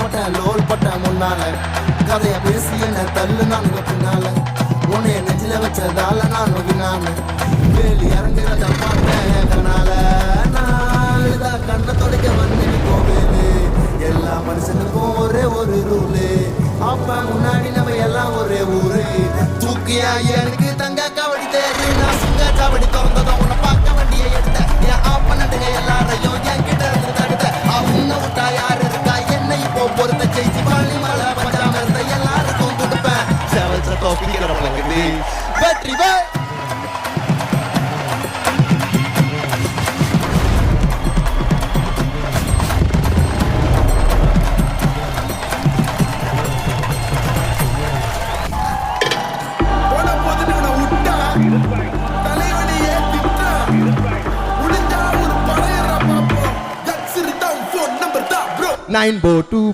பட்டேன் லோல் பட்டேன் முன்னால கதைய பேசி என்ன தள்ளு நானுங்க பின்னால உன்னைய நெஞ்சில வச்சதால நான் நோகினான வேலி இறங்குறத பார்த்தேன் கண்ணால நாளுதா கண்ணை தொடக்க வந்து கோவேலு எல்லா மனுஷனுக்கும் ஒரே ஒரு ரூலு அப்ப முன்னாடி நம்ம எல்லாம் ஒரே ஊரு தூக்கியா எனக்கு தங்க கபடி தேடி நான் சுங்க கபடி திறந்ததும் உன்னை பார்க்க வண்டியை எடுத்த என் ஆப்ப நடுங்க எல்லாரையும் என் கிட்ட இருந்து தடுத்த அவங்க விட்டா யாரு இருக்கா என்ன இப்போ பொறுத்த செய்தி பள்ளி மலை பஞ்சாம இருந்த எல்லாருக்கும் கொடுப்பேன் சேவல் கோப்பிக்கிற பழகுது வெற்றி வே Nine bow two